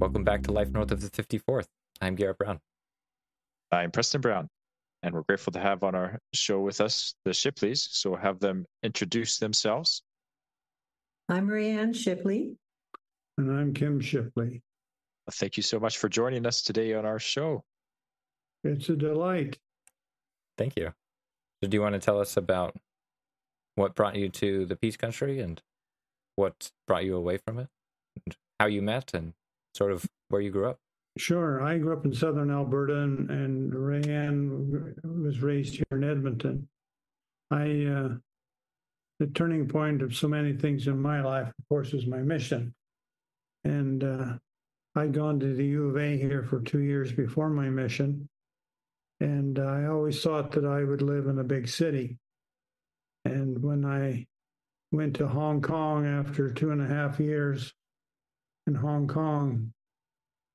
welcome back to Life North of the 54th. I'm Garrett Brown. I'm Preston Brown, and we're grateful to have on our show with us the Shipleys, so we'll have them introduce themselves. I'm Marianne Shipley. And I'm Kim Shipley. Thank you so much for joining us today on our show. It's a delight. Thank you. So do you want to tell us about what brought you to the Peace Country and what brought you away from it, and how you met, and sort of where you grew up? Sure. I grew up in southern Alberta, and Rayanne was raised here in Edmonton. The turning point of so many things in my life, of course, was my mission. And I'd gone to the U of A here for 2 years before my mission. And I always thought that I would live in a big city. And when I went to Hong Kong after 2.5 years in Hong Kong,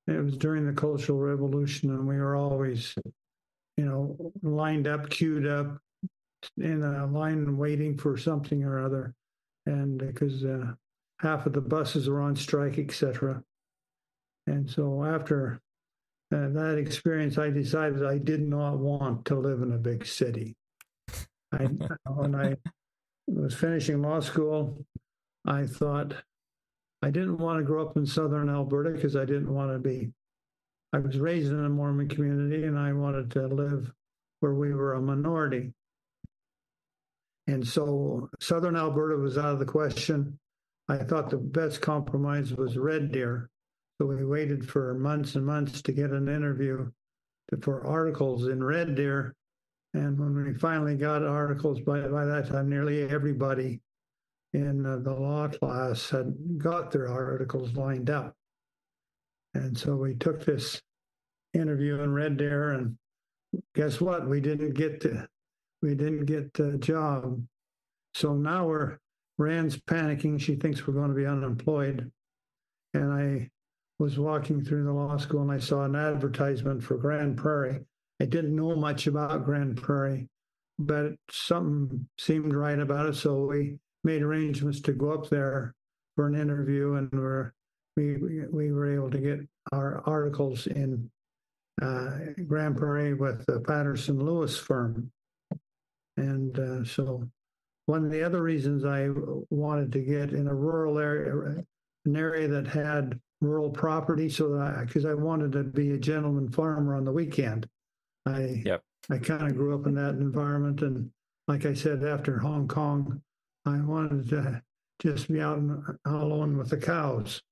it was during the Cultural Revolution, and we were always, lined up, queued up in a line waiting for something or other. And because half of the buses were on strike, etc. And so after that experience, I decided I did not want to live in a big city. When I was finishing law school, I thought I didn't want to grow up in southern Alberta because I didn't want to be. I was raised in a Mormon community, and I wanted to live where we were a minority. And so southern Alberta was out of the question. I thought the best compromise was Red Deer. So we waited for months and months to get an interview for articles in Red Deer. And when we finally got articles, by that time, nearly everybody in the law class had got their articles lined up. And so we took this interview in Red Deer, and guess what? We didn't get the job. So now Rand's panicking. She thinks we're going to be unemployed. And I was walking through the law school, and I saw an advertisement for Grande Prairie. I didn't know much about Grande Prairie, but something seemed right about it. So we made arrangements to go up there for an interview, and we were able to get our articles in Grande Prairie with the Patterson Lewis firm. And so one of the other reasons I wanted to get in a rural area, an area that had rural property, because I wanted to be a gentleman farmer on the weekend. I kind of grew up in that environment, and like I said, after Hong Kong, I wanted to just be out alone with the cows.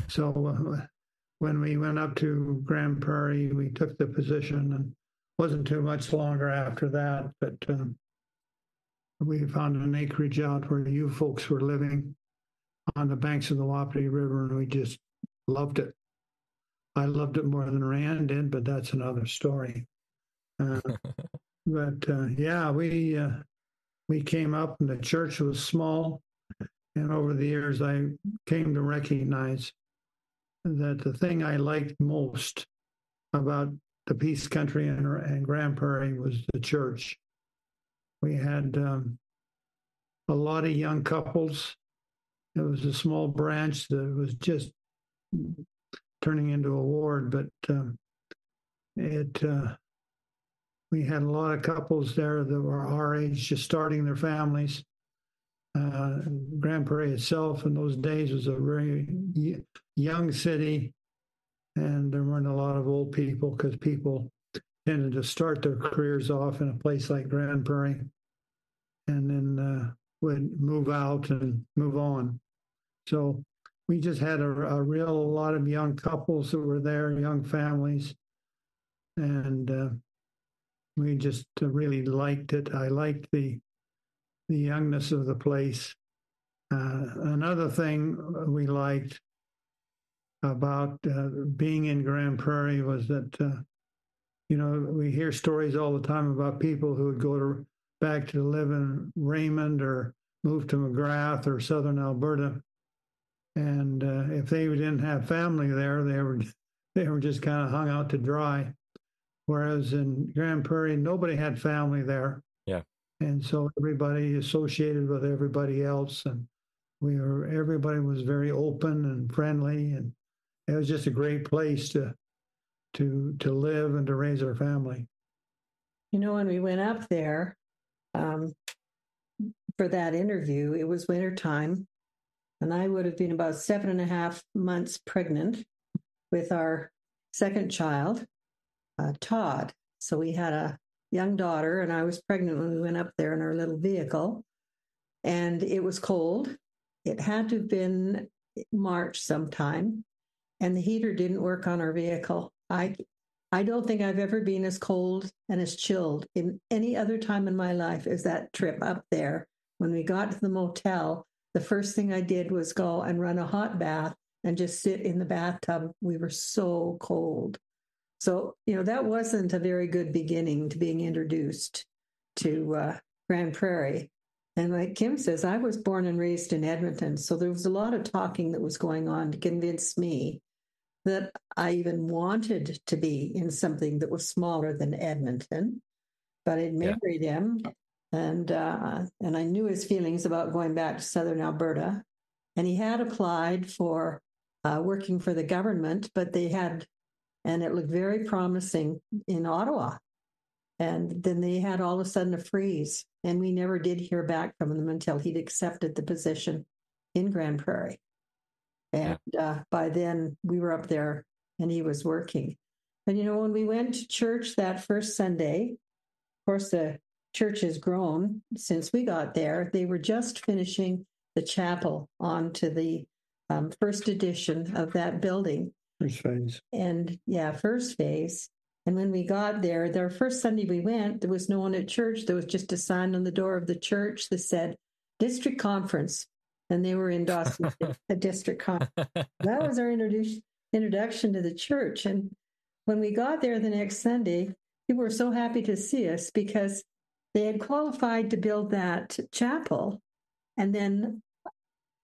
So when we went up to Grande Prairie, we took the position, and wasn't too much longer after that, but we found an acreage out where you folks were living on the banks of the Wapiti River, and we just loved it. I loved it more than Rand did, but that's another story. We came up, and the church was small. And over the years, I came to recognize that the thing I liked most about the Peace Country and Grande Prairie was the church. We had a lot of young couples. It was a small branch that was just turning into a ward, but we had a lot of couples there that were our age, just starting their families. Grande Prairie itself in those days was a very young city, and there weren't a lot of old people because people tended to start their careers off in a place like Grande Prairie and then would move out and move on. So we just had a lot of young couples that were there, young families, and we just really liked it. I liked the youngness of the place. Another thing we liked about being in Grande Prairie was that, we hear stories all the time about people who would go back to live in Raymond or move to McGrath or southern Alberta. And if they didn't have family there, they were just kind of hung out to dry. Whereas in Grande Prairie, nobody had family there. Yeah. And so everybody associated with everybody else. And everybody was very open and friendly, and it was just a great place to live and to raise our family. When we went up there for that interview, it was wintertime, and I would have been about 7.5 months pregnant with our second child, Todd. So we had a young daughter, and I was pregnant when we went up there in our little vehicle, and it was cold. It had to have been March sometime, and the heater didn't work on our vehicle. I don't think I've ever been as cold and as chilled in any other time in my life as that trip up there. When we got to the motel, the first thing I did was go and run a hot bath and just sit in the bathtub. We were so cold. So, that wasn't a very good beginning to being introduced to Grande Prairie. And like Kim says, I was born and raised in Edmonton. So there was a lot of talking that was going on to convince me that I even wanted to be in something that was smaller than Edmonton. But I'd married him, and I knew his feelings about going back to southern Alberta. And he had applied for working for the government, but and it looked very promising in Ottawa. And then they had all of a sudden a freeze, and we never did hear back from him until he'd accepted the position in Grande Prairie. And by then we were up there and he was working. And, when we went to church that first Sunday, of course, the church has grown since we got there. They were just finishing the chapel onto the first edition of that building. First phase. And first phase. And when we got there, their first Sunday we went, there was no one at church. There was just a sign on the door of the church that said District Conference. And they were in Dawson, a district conference. That was our introduction to the church. And when we got there the next Sunday, people were so happy to see us because they had qualified to build that chapel. And then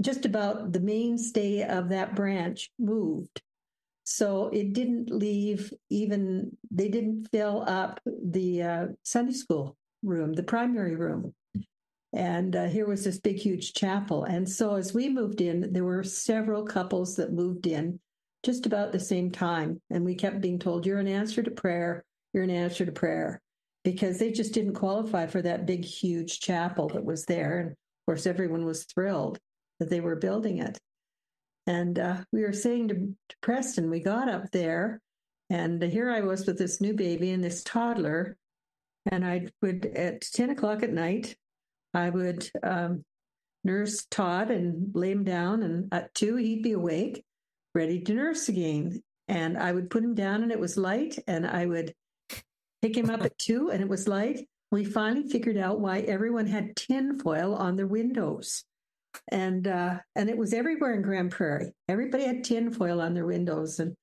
just about the mainstay of that branch moved. So it didn't they didn't fill up the Sunday school room, the primary room. And here was this big, huge chapel. And so as we moved in, there were several couples that moved in just about the same time. And we kept being told, you're an answer to prayer. You're an answer to prayer. Because they just didn't qualify for that big, huge chapel that was there. And of course, everyone was thrilled that they were building it. And we were saying to Preston, we got up there, and here I was with this new baby and this toddler. And I would, at 10 o'clock at night, I would nurse Todd and lay him down, and at 2, he'd be awake, ready to nurse again. And I would put him down, and it was light, and I would pick him up at 2, and it was light. We finally figured out why everyone had tinfoil on their windows. And it was everywhere in Grande Prairie. Everybody had tinfoil on their windows. And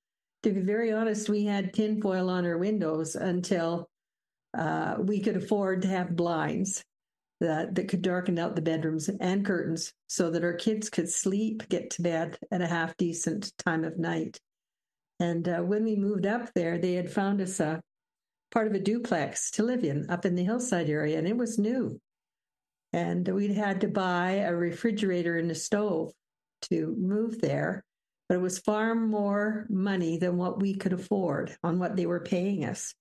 to be very honest, we had tinfoil on our windows until we could afford to have blinds that could darken out the bedrooms and curtains so that our kids could sleep, get to bed at a half decent time of night. And when we moved up there, they had found us a part of a duplex to live in up in the hillside area, and it was new. And we'd had to buy a refrigerator and a stove to move there, but it was far more money than what we could afford on what they were paying us.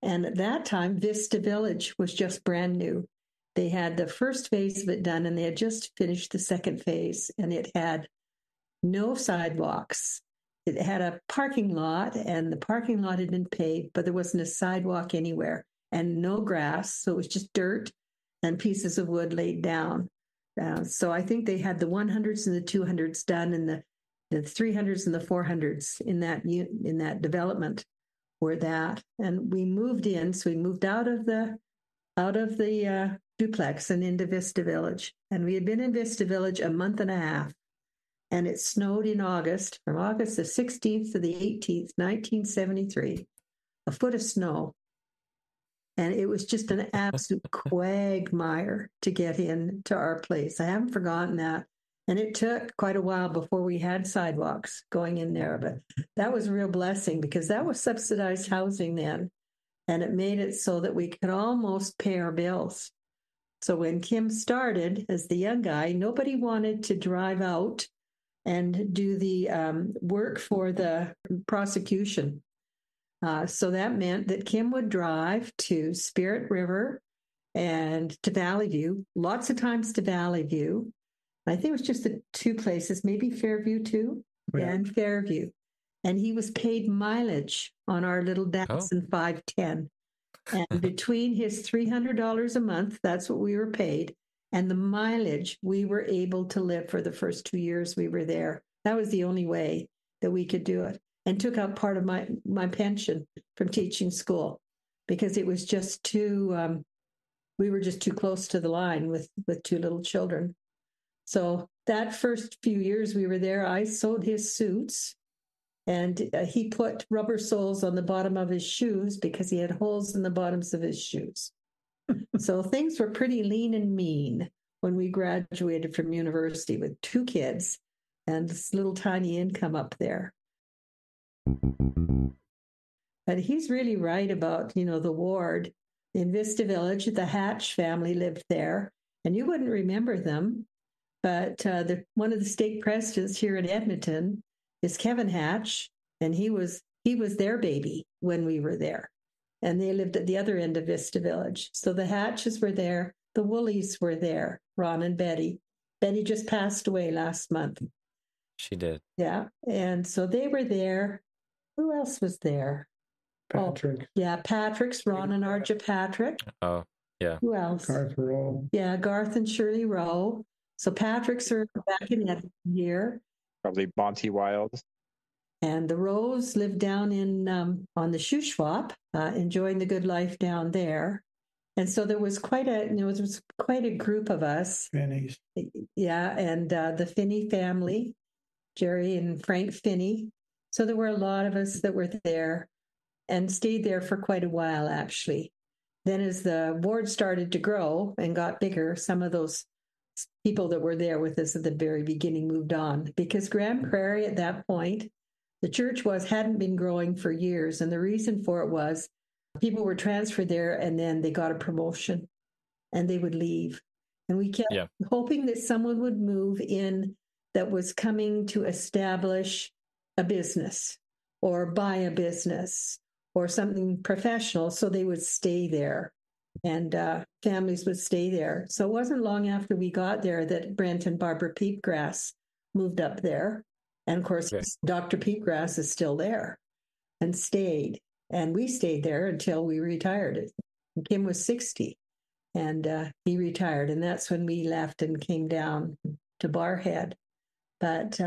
And at that time, Vista Village was just brand new. They had the first phase of it done, and they had just finished the second phase, and it had no sidewalks. It had a parking lot, and the parking lot had been paved, but there wasn't a sidewalk anywhere, and no grass, so it was just dirt and pieces of wood laid down. So I think they had the 100s and the 200s done, and the 300s and the 400s in that development were that. And we moved in, so we moved out of the duplex and into Vista Village. And we had been in Vista Village a month and a half, and it snowed in August, from August the 16th to the 18th, 1973, a foot of snow. And it was just an absolute quagmire to get into our place. I haven't forgotten that. And it took quite a while before we had sidewalks going in there. But that was a real blessing because that was subsidized housing then. And it made it so that we could almost pay our bills. So when Kim started as the young guy, nobody wanted to drive out and do the work for the prosecution. So that meant that Kim would drive to Spirit River and to Valley View, lots of times to Valley View. I think it was just the two places, maybe Fairview too, and Fairview. And he was paid mileage on our little Datsun 510. And between his $300 a month, that's what we were paid, and the mileage, we were able to live for the first 2 years we were there. That was the only way that we could do it, and took out part of my pension from teaching school because it was just too, we were just too close to the line with two little children. So that first few years we were there, I sewed his suits. And he put rubber soles on the bottom of his shoes because he had holes in the bottoms of his shoes. So things were pretty lean and mean when we graduated from university with 2 kids and this little tiny income up there. But he's really right about, the ward. In Vista Village, the Hatch family lived there. And you wouldn't remember them, but one of the stake presidents here in Edmonton is Kevin Hatch, and he was their baby when we were there. And they lived at the other end of Vista Village. So the Hatches were there, the Woolies were there, Ron and Betty. Betty just passed away last month. She did. Yeah. And so they were there. Who else was there? Patrick. Oh, yeah, Patrick's, Ron and Arja Patrick. Oh, yeah. Who else? Garth Rowe. Yeah, Garth and Shirley Rowe. So Patrick's are back in that year. Probably Monty Wild. And the Rose lived down in on the Shuswap, enjoying the good life down there. And so there was quite a group of us. Finney's. Yeah, and the Finney family, Jerry and Frank Finney. So there were a lot of us that were there and stayed there for quite a while, actually. Then as the ward started to grow and got bigger, some of those people that were there with us at the very beginning moved on because Grande Prairie at that point, the church hadn't been growing for years. And the reason for it was people were transferred there and then they got a promotion and they would leave. And we kept hoping that someone would move in that was coming to establish a business or buy a business or something professional. So they would stay there. And families would stay there. So it wasn't long after we got there that Brent and Barbara Peatgrass moved up there. And of course, Dr. Peatgrass is still there and stayed. And we stayed there until we retired. Kim was 60 and he retired. And that's when we left and came down to Barrhead. But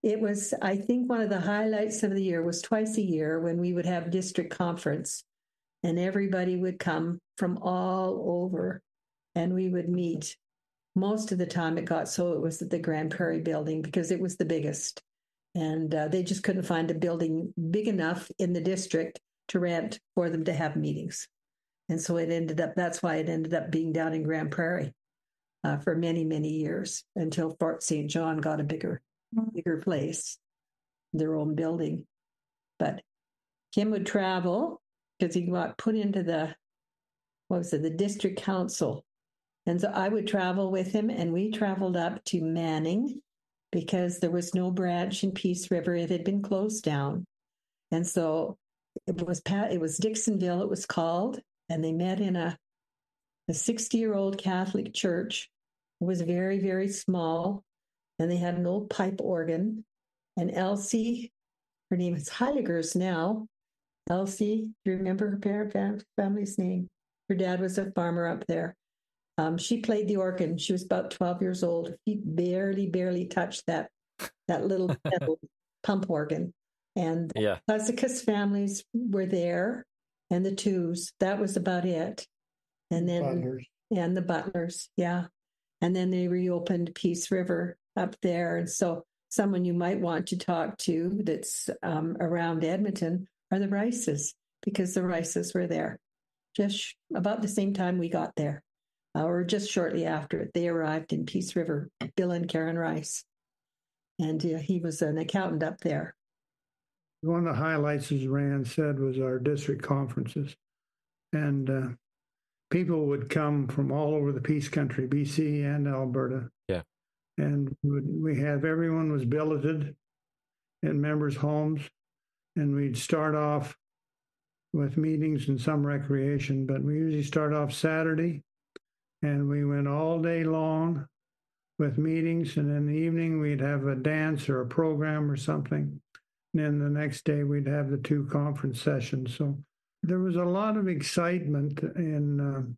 it was, I think, one of the highlights of the year was twice a year when we would have district conference. And everybody would come from all over and we would meet. Most of the time it was at the Grande Prairie building because it was the biggest. And they just couldn't find a building big enough in the district to rent for them to have meetings. And so that's why it ended up being down in Grande Prairie for many, many years until Fort St. John got a bigger place, their own building. But Kim would travel because he got put into the district council. And so I would travel with him and we traveled up to Manning because there was no branch in Peace River. It had been closed down. And so it was Dixonville, it was called, and they met in a 60-year-old Catholic church. It was very, very small. And they had an old pipe organ. And Elsie, her name is Heiligers now. Elsie, do you remember her family's name? Her dad was a farmer up there. She played the organ. She was about 12 years old. She barely touched that little pedal pump organ. And the Cusicus families were there, and the Twos. That was about it. And then Butlers. And the Butlers, yeah. And then they reopened Peace River up there. And so someone you might want to talk to that's around Edmonton are the Rices, because the Rices were there just about the same time we got there, or just shortly after. They arrived in Peace River, Bill and Karen Rice. And he was an accountant up there. One of the highlights, as Rand said, was our district conferences. And people would come from all over the Peace Country, BC and Alberta. Yeah. and we have everyone was billeted in members' homes, and we'd start off with meetings and some recreation, but we usually start off Saturday, and we went all day long with meetings, and in the evening we'd have a dance or a program or something. And then the next day we'd have the 2 conference sessions. So there was a lot of excitement in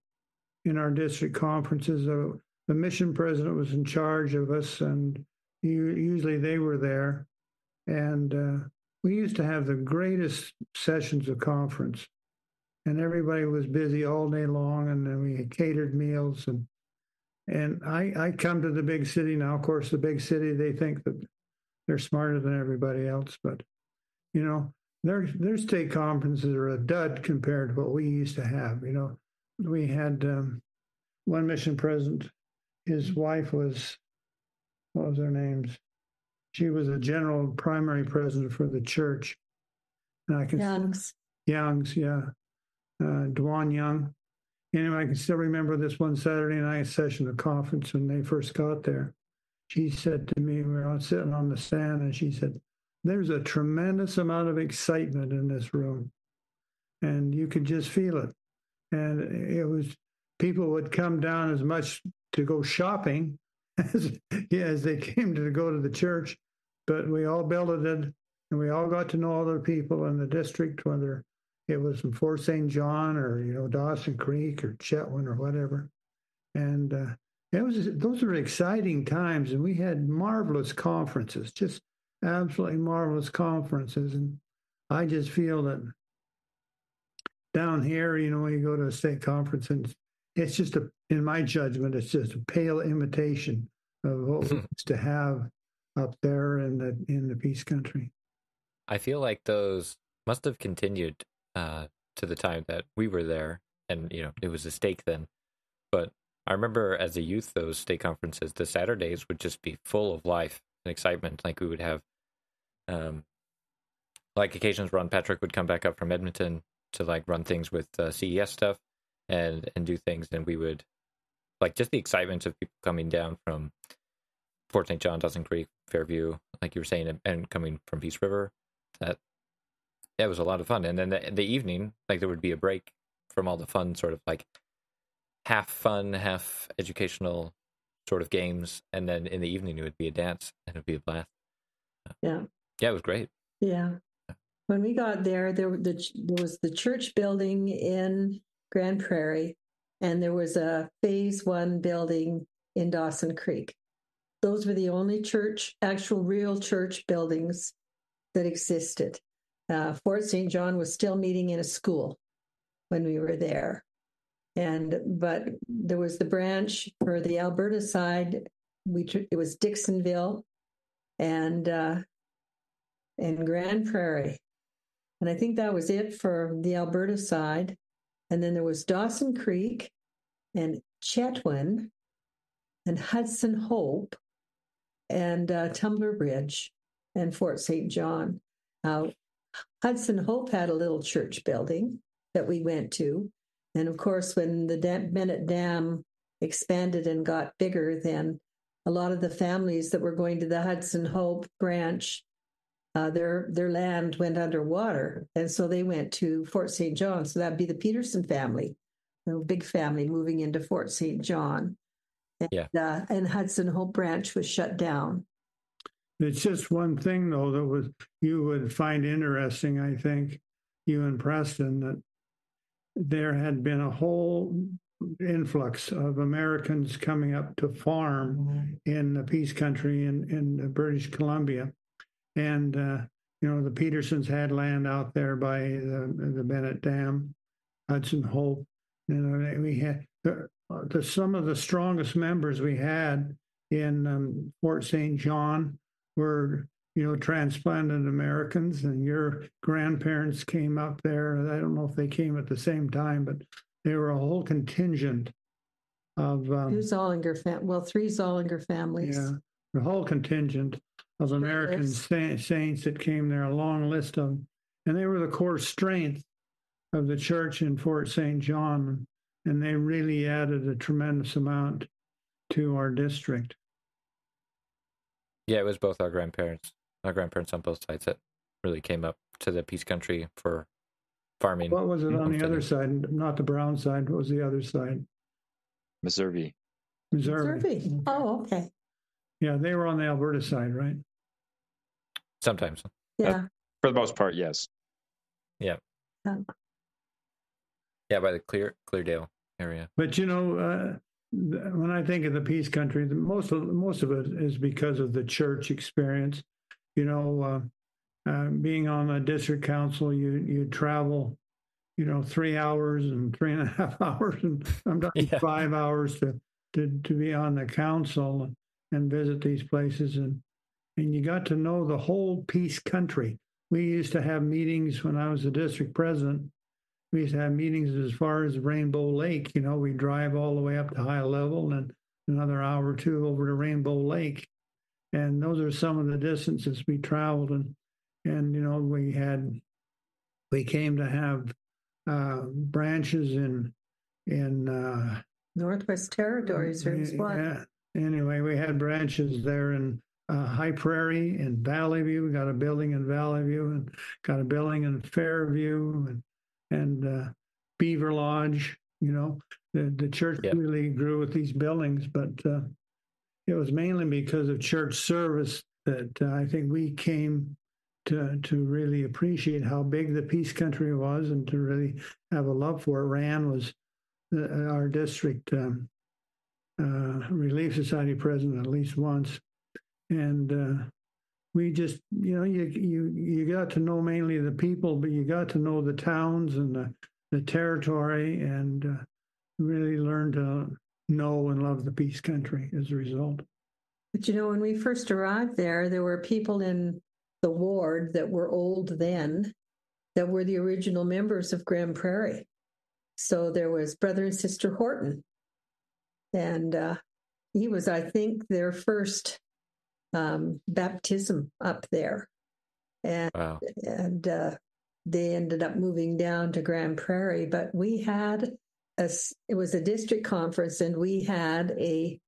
our district conferences. The mission president was in charge of us, and usually they were there. And we used to have the greatest sessions of conference, and everybody was busy all day long, and then we had catered meals. And I come to the big city now. Of course, the big city, they think that they're smarter than everybody else, but you know, their state conferences are a dud compared to what we used to have. You know, we had one mission president. His wife was, what was her name? She was a general primary president for the church. And I can Young's, yeah, Dwan Young. Anyway, I can still remember this one Saturday night session of conference when they first got there. She said to me, we were all sitting on the stand, and she said, "There's a tremendous amount of excitement in this room, and you could just feel it." And it was, people would come down as much to go shopping as they came to go to the church. But we all billeted, and we all got to know other people in the district, whether it was from Fort St. John or, you know, Dawson Creek or Chetwynd or whatever. And those were exciting times, and we had marvelous conferences, just absolutely marvelous conferences. And I just feel that down here, you know, when you go to a state conference, and it's just in my judgment, it's just a pale imitation of what we used to have up there in the Peace Country. I feel like those must have continued to the time that we were there, and you know, it was a stake then. But I remember as a youth, those state conferences, the Saturdays would just be full of life and excitement. Like we would have, like occasions Ron Patrick would come back up from Edmonton to like run things with CES stuff and do things, and we would like just the excitement of people coming down from Fort St. John, Dawson Creek, Fairview, like you were saying, and coming from Peace River. That was a lot of fun. And then the evening, like there would be a break from all the fun, sort of like half fun, half educational sort of games. And then in the evening, it would be a dance, and it would be a blast. yeah. Yeah, it was great. Yeah. When we got there was the church building in Grand Prairie, and there was a phase 1 building in Dawson Creek. Those were the only actual real church buildings that existed. Fort St. John was still meeting in a school when we were there. But there was the branch for the Alberta side. It was Dixonville and Grande Prairie. And I think that was it for the Alberta side. And then there was Dawson Creek and Chetwynd and Hudson Hope and Tumbler Ridge and Fort St. John. Hudson Hope had a little church building that we went to. And of course, when the Bennett Dam expanded and got bigger, then a lot of the families that were going to the Hudson Hope branch, their land went underwater. And so they went to Fort St. John. So that'd be the Peterson family, a big family moving into Fort St. John. And Hudson Hope branch was shut down. It's just one thing, though, that you would find interesting, I think, you and Preston, that there had been a whole influx of Americans coming up to farm in the Peace Country in British Columbia. And, you know, the Petersons had land out there by the Bennett Dam, Hudson Hope. You know, we had some of the strongest members we had in Fort St. John were, you know, transplanted Americans, and your grandparents came up there. I don't know if they came at the same time, but they were a whole contingent of three Zollinger families. Yeah, the whole contingent of American saints that came there, a long list of them. And they were the core strength of the church in Fort St. John, and they really added a tremendous amount to our district. Yeah, it was both our grandparents on both sides that really came up to the Peace Country for farming. What was it on the other homesteading. side? Not the Brown side. What was the other side? Missouri. Missouri. Missouri. Oh, okay. Yeah, they were on the Alberta side, right? Sometimes. Yeah. For the most part, yes. Yeah. Um, Yeah, by the Cleardale area. But when I think of the Peace Country, most of it is because of the church experience. Being on the district council, you travel, 3 hours and 3.5 hours, and sometimes 5 hours to be on the council and visit these places, and you got to know the whole Peace Country. We used to have meetings when I was the district president. We used to have meetings as far as Rainbow Lake. We drive all the way up to high level and another hour or two over to Rainbow Lake. And those are some of the distances we traveled. And we came to have branches in Northwest Territories or what? Anyway, we had branches there in High Prairie and Valley View. We got a building in Valley View and got a building in Fairview and Beaver Lodge. The church really grew with these buildings, but it was mainly because of church service that I think we came to really appreciate how big the Peace Country was and to really have a love for it. Rand was our district Relief Society president at least once, and we just, you got to know mainly the people, but you got to know the towns and the territory, and really learn to know and love the Peace Country as a result. But when we first arrived there were people in the ward that were old then that were the original members of Grande Prairie. So there was Brother and Sister Horton, and he was, I think, their first baptism up there. And, wow. and they ended up moving down to Grande Prairie, but we had it was a district conference, and we had a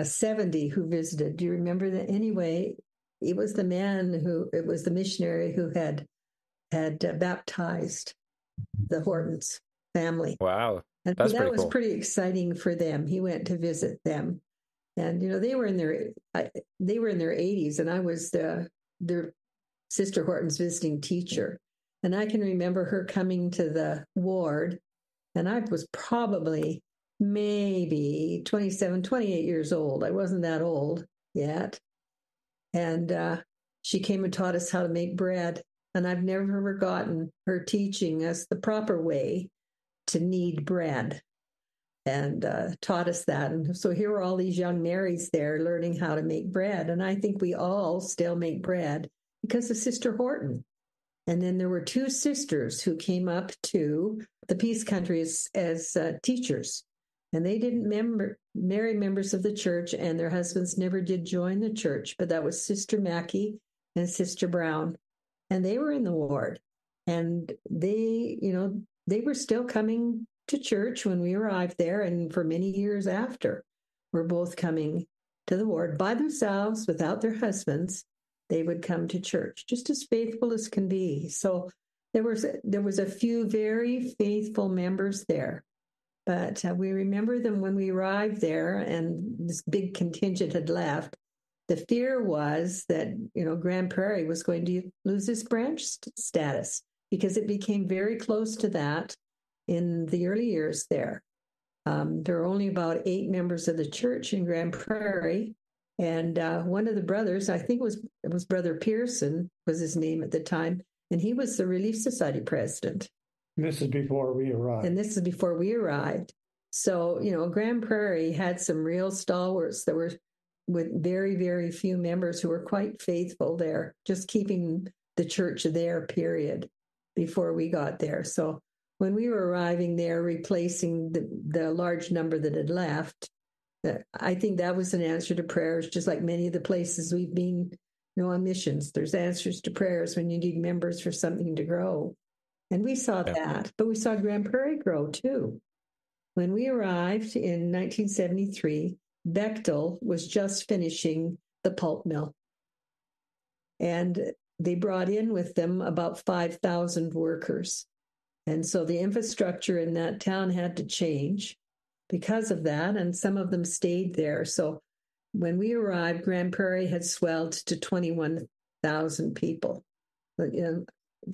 70 who visited. Do you remember that? Anyway, it was the missionary who had baptized the Hortons family. Wow. And That's that was cool. pretty exciting for them. He went to visit them. And, they were in their 80s, and I was their Sister Horton's visiting teacher. And I can remember her coming to the ward, and I was probably maybe 27, 28 years old. I wasn't that old yet. And she came and taught us how to make bread. And I've never forgotten her teaching us the proper way to knead bread, and taught us that. And so here were all these young Marys there learning how to make bread. And I think we all still make bread because of Sister Horton. And then there were two sisters who came up to the Peace Country as teachers. And they didn't marry members of the church, and their husbands never did join the church. But that was Sister Mackey and Sister Brown. And they were in the ward. And they were still coming to church when we arrived there, and for many years after, were both coming to the ward by themselves without their husbands. They would come to church, just as faithful as can be. So there was a few very faithful members there, but we remember them when we arrived there, and this big contingent had left. The fear was that Grande Prairie was going to lose its branch status, because it became very close to that in the early years there. There were only about 8 members of the church in Grande Prairie, and one of the brothers, I think it was Brother Pearson was his name at the time, and he was the Relief Society president. And this is before we arrived. So, Grande Prairie had some real stalwarts that were with very, very few members who were quite faithful there, just keeping the church there, period, before we got there. So when we were arriving there, replacing the large number that had left, I think that was an answer to prayers, just like many of the places we've been, on missions. There's answers to prayers when you need members for something to grow. And we saw that, but we saw Grande Prairie grow too. When we arrived in 1973, Bechtel was just finishing the pulp mill. And they brought in with them about 5,000 workers. And so the infrastructure in that town had to change because of that, and some of them stayed there. So when we arrived, Grande Prairie had swelled to 21,000 people.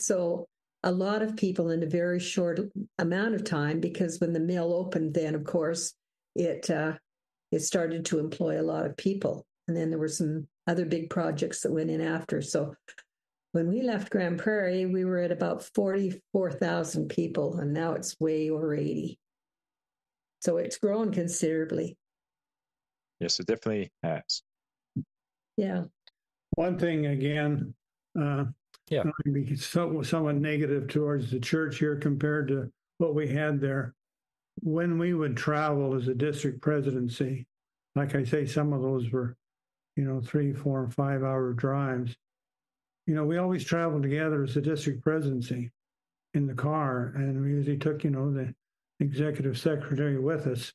So a lot of people in a very short amount of time, because when the mill opened, then of course it started to employ a lot of people. And then there were some other big projects that went in after. So when we left Grande Prairie, we were at about 44,000 people, and now it's way over 80. So it's grown considerably. Yes, it definitely has. Yeah. One thing again, be somewhat negative towards the church here compared to what we had there. When we would travel as a district presidency, like I say, some of those were, 3, 4, and 5 hour drives. We always traveled together as a district presidency in the car, and we usually took, the executive secretary with us.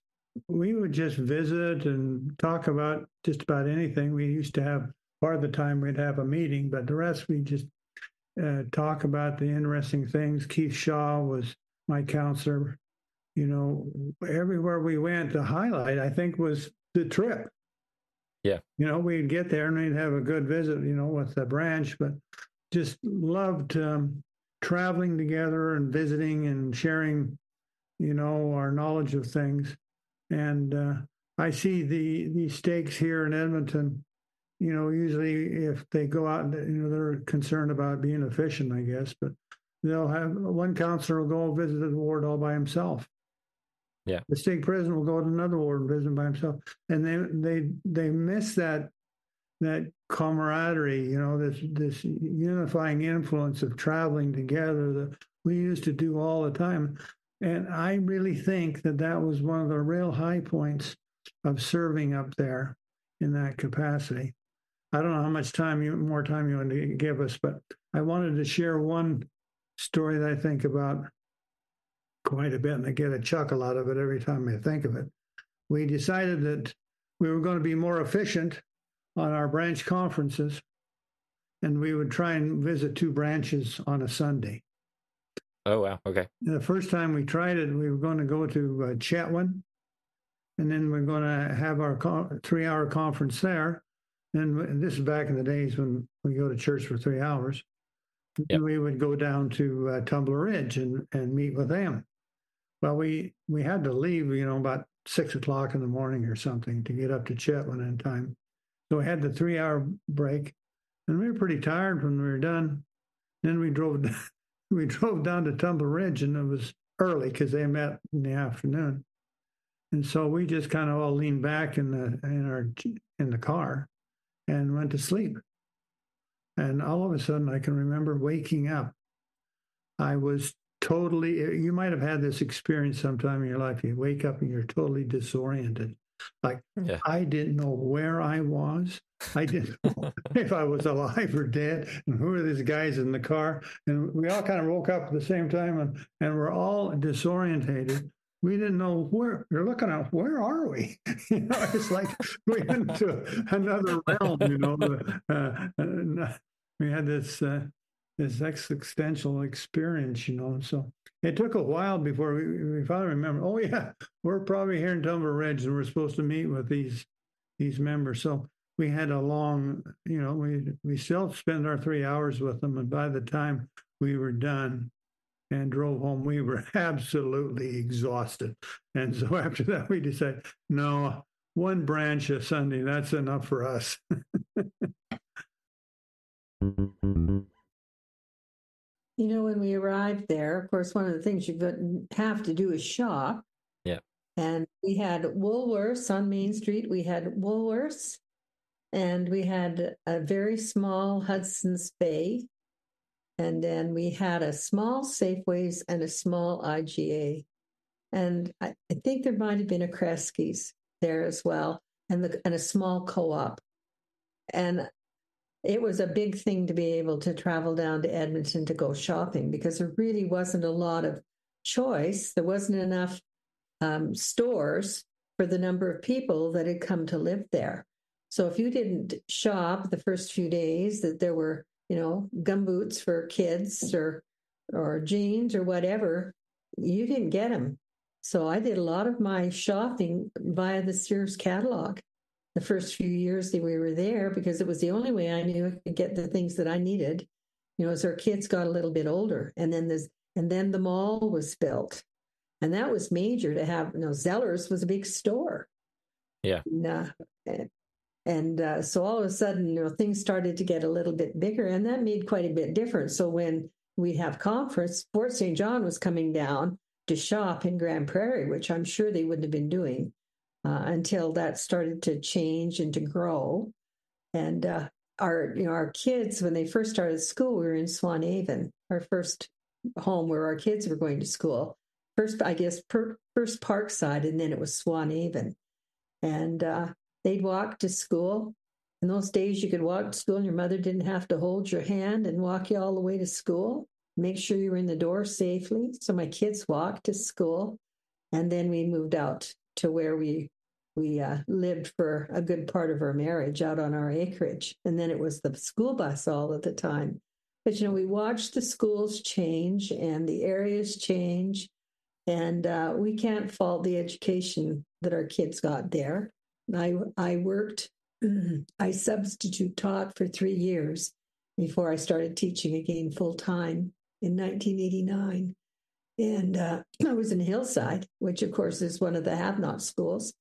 We would just visit and talk about just about anything. We used to have, part of the time we'd have a meeting, but the rest we just talk about the interesting things. Keith Shaw was my counselor. Everywhere we went, the highlight, I think, was the trip. Yeah. We'd get there and we'd have a good visit, with the branch, but just loved traveling together and visiting and sharing, our knowledge of things. And I see the stakes here in Edmonton, usually if they go out, they're concerned about being efficient, I guess, but they'll have one counselor will go visit the ward all by himself. Yeah. The state president will go to another ward and visit by himself. And they miss that camaraderie, this unifying influence of traveling together that we used to do all the time. And I really think that was one of the real high points of serving up there in that capacity. I don't know how much more time you want to give us, but I wanted to share one story that I think about quite a bit, and I get a chuckle out of it every time I think of it. We decided that we were going to be more efficient on our branch conferences, and we would try and visit 2 branches on a Sunday. Oh, wow. Okay. The first time we tried it, we were going to go to Chetwynd, and then we're going to have our 3-hour conference there. And this is back in the days when we go to church for 3 hours. Yep. We would go down to Tumbler Ridge and meet with them. Well, we had to leave, about 6 o'clock in the morning or something to get up to Chetwynd in time. So we had the 3-hour break, and we were pretty tired when we were done. Then we drove down to Tumbler Ridge, and it was early because they met in the afternoon. And so we just kind of all leaned back in the car and went to sleep. And all of a sudden, I can remember waking up. I was totally, you might have had this experience sometime in your life. You wake up and you're totally disoriented. Like, yeah. I didn't know where I was. I didn't know if I was alive or dead. And who are these guys in the car? And we all kind of woke up at the same time, and we're all disorientated. We didn't know where. You're looking at, where are we? It's like we went into another realm. We had this existential experience, So it took a while before we finally remembered. Oh yeah, we're probably here in Tumbler Ridge, and we're supposed to meet with these members. So we had a long, we still spent our 3 hours with them, and by the time we were done and drove home, we were absolutely exhausted. And so after that, we decided, no, 1 branch a Sunday, that's enough for us. When we arrived there, of course, one of the things you have to do is shop. Yeah. And we had Woolworths on Main Street. We had Woolworths, and we had a very small Hudson's Bay. And then we had a small Safeways and a small IGA. And I think there might have been a Kresge's there as well, and a small co-op. And it was a big thing to be able to travel down to Edmonton to go shopping, because there really wasn't a lot of choice. There wasn't enough stores for the number of people that had come to live there. So if you didn't shop the first few days, that there were, gumboots for kids or jeans or whatever, you didn't get them. So I did a lot of my shopping via the Sears catalog the first few years that we were there, because it was the only way I knew I could get the things that I needed, as our kids got a little bit older. And then the mall was built. And that was major to have, Zellers was a big store. Yeah. And so all of a sudden, things started to get a little bit bigger, and that made quite a bit difference. So when we'd have conference, Fort St. John was coming down to shop in Grande Prairie, which I'm sure they wouldn't have been doing until that started to change and to grow. And our kids, when they first started school, we were in Swanhaven, our first home where our kids were going to school. First, I guess, first Parkside, and then it was Swanhaven. And they'd walk to school. In those days, you could walk to school and your mother didn't have to hold your hand and walk you all the way to school. Make sure you were in the door safely. So my kids walked to school. And then we moved out to where we lived for a good part of our marriage, out on our acreage. And then it was the school bus all of the time. But, we watched the schools change and the areas change. And we can't fault the education that our kids got there. I worked, I substitute taught for 3 years before I started teaching again full time in 1989. And I was in Hillside, which of course is one of the have-not schools,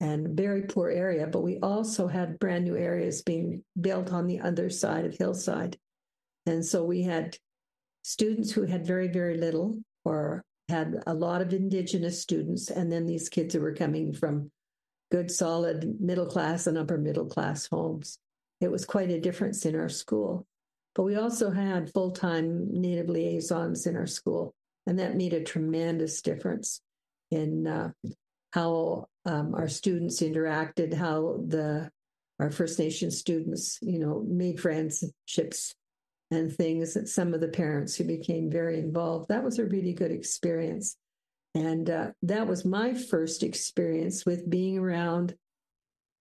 and very poor area. But we also had brand new areas being built on the other side of Hillside. And so we had students who had very, very little, or had a lot of Indigenous students, and then these kids who were coming from good, solid middle class and upper middle class homes. It was quite a difference in our school. But we also had full-time Native liaisons in our school, and that made a tremendous difference in how our students interacted, how our First Nation students, made friendships and things. That some of the parents who became very involved. That was a really good experience. And that was my first experience with being around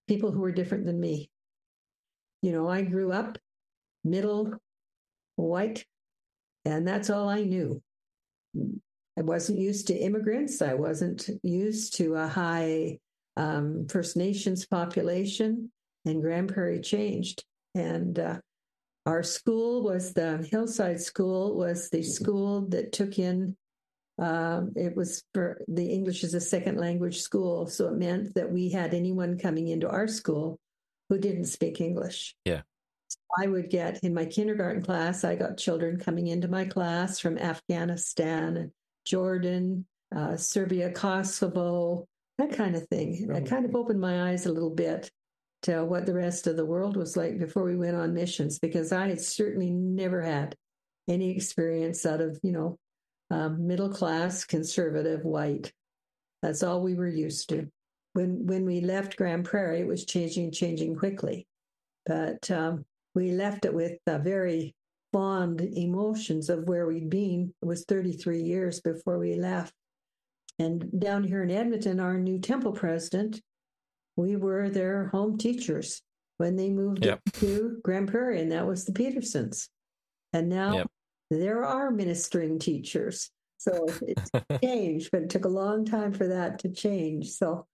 people who were different than me. I grew up middle, white, and that's all I knew. I wasn't used to immigrants. I wasn't used to a high First Nations population, and Grande Prairie changed. And our school was the Hillside School, was the school that took in, it was for the English as a second language school. So it meant that we had anyone coming into our school who didn't speak English. Yeah. So I would get, in my kindergarten class, I got children coming into my class from Afghanistan, Jordan, Serbia, Kosovo, that kind of thing. It kind of opened my eyes a little bit to what the rest of the world was like before we went on missions, because I had certainly never had any experience out of, middle class, conservative, white. That's all we were used to. When we left Grande Prairie, it was changing quickly. But we left it with very fond emotions of where we'd been. It was 33 years before we left. And down here in Edmonton, our new temple president, we were their home teachers when they moved to Grande Prairie, and that was the Petersons. And now there are ministering teachers. So it's changed, but it took a long time for that to change. So,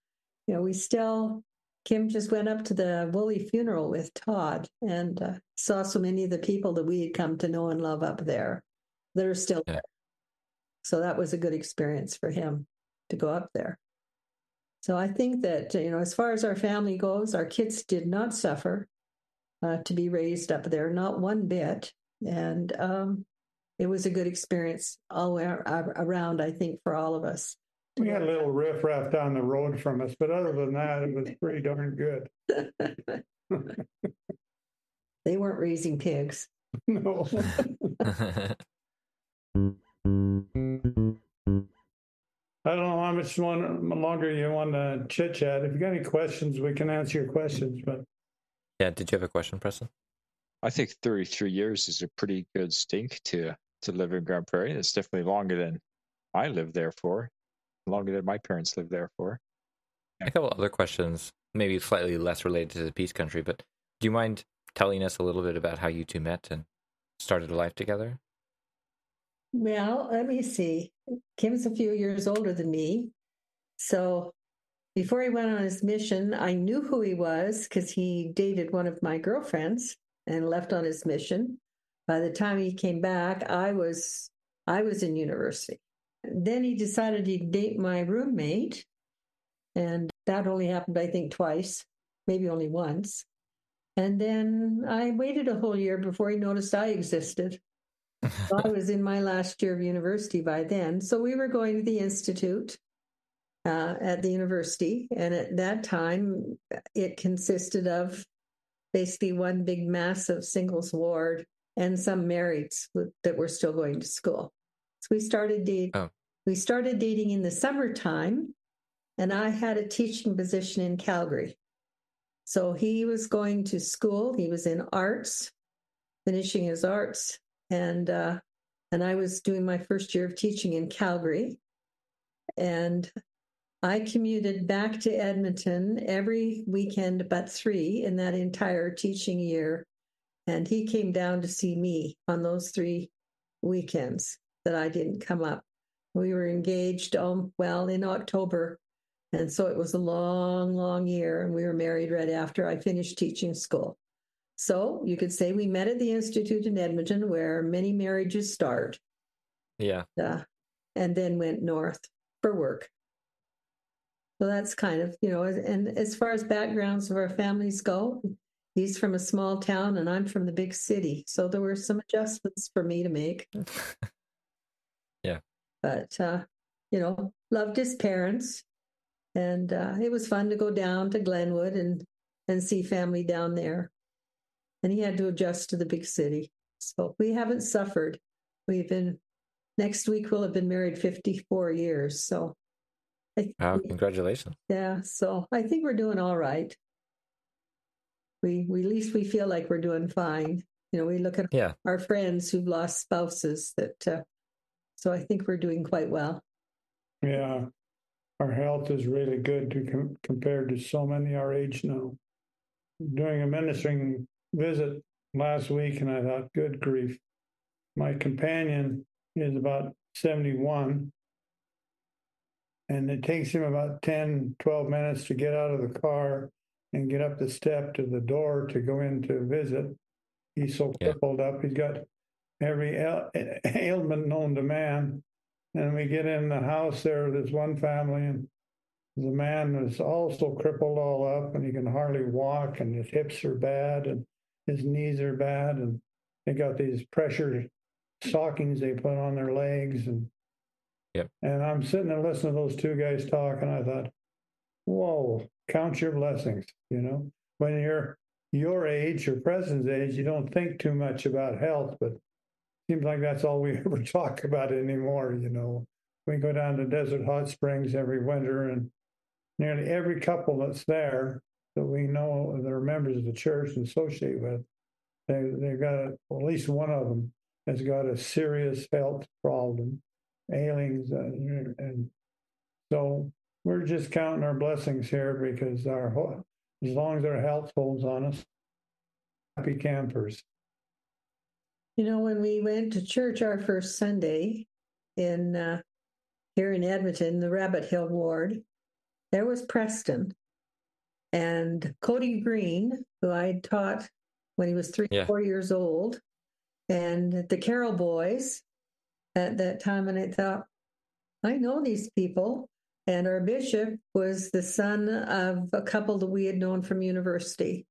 Kim just went up to the Woolley funeral with Todd and saw so many of the people that we had come to know and love up there that are still there. So that was a good experience for him to go up there. So I think that, as far as our family goes, our kids did not suffer to be raised up there, not one bit. And it was a good experience all around, I think, for all of us. We had a little riffraff down the road from us, but other than that, it was pretty darn good. They weren't raising pigs. No. I don't know how much longer you want to chit chat. If you got any questions, we can answer your questions. But yeah, did you have a question, Preston? I think 33 years is a pretty good stink to live in Grande Prairie. It's definitely longer than I lived there for, longer than my parents lived there for. A couple other questions. maybe slightly less related to the Peace Country, but do you mind telling us a little bit about how you two met and started a life together? Well, let me see. Kim's a few years older than me. So before he went on his mission, I knew who he was because he dated one of my girlfriends and left on his mission. By the time he came back, I was in university. Then he decided he'd date my roommate, and that only happened, I think, twice, maybe only once. And then I waited a whole year before he noticed I existed. I was in my last year of university by then. So we were going to the institute at the university. And at that time, it consisted of basically one big massive singles ward and some marrieds that were still going to school. So we started dating in the summertime, and I had a teaching position in Calgary. So he was going to school. He was in arts, finishing his arts, and I was doing my first year of teaching in Calgary. And I commuted back to Edmonton every weekend but 3 in that entire teaching year. And he came down to see me on those 3 weekends that I didn't come up. We were engaged, in October. And so it was a long, long year. And we were married right after I finished teaching school. So you could say we met at the Institute in Edmonton, where many marriages start. Yeah. And then went north for work. So that's kind of, and as far as backgrounds of our families go, he's from a small town and I'm from the big city. So there were some adjustments for me to make. Yeah. But, loved his parents. And it was fun to go down to Glenwood and see family down there. And he had to adjust to the big city. So we haven't suffered. Next week we'll have been married 54 years. So. Wow, congratulations. Yeah, so I think we're doing all right. We at least we feel like we're doing fine. We look at our friends who've lost spouses so I think we're doing quite well. Yeah, our health is really good compared to so many our age now. Doing a ministering visit last week, and I thought, good grief. My companion is about 71, and it takes him about 10, 12 minutes to get out of the car and get up the step to the door to go in to visit. He's so crippled up. He's got every ailment known to man. And we get in the house there's one family, and the man is also crippled all up, and he can hardly walk, and his hips are bad, and his knees are bad, and they got these pressure stockings they put on their legs. And I'm sitting there listening to those 2 guys talk, and I thought, whoa, count your blessings. When you're your age or Preston's age, you don't think too much about health, but it seems like that's all we ever talk about anymore. We go down to Desert Hot Springs every winter, and nearly every couple that's there that we know that are members of the church and associate with, they've got at least one of them has got a serious health problem, ailings, and so we're just counting our blessings here because as long as our health holds on us, happy campers. When we went to church our first Sunday here in Edmonton, the Rabbit Hill Ward, there was Preston and Cody Green, who I taught when he was 4 years old, and the Carroll boys at that time. And I thought, I know these people. And our bishop was the son of a couple that we had known from university.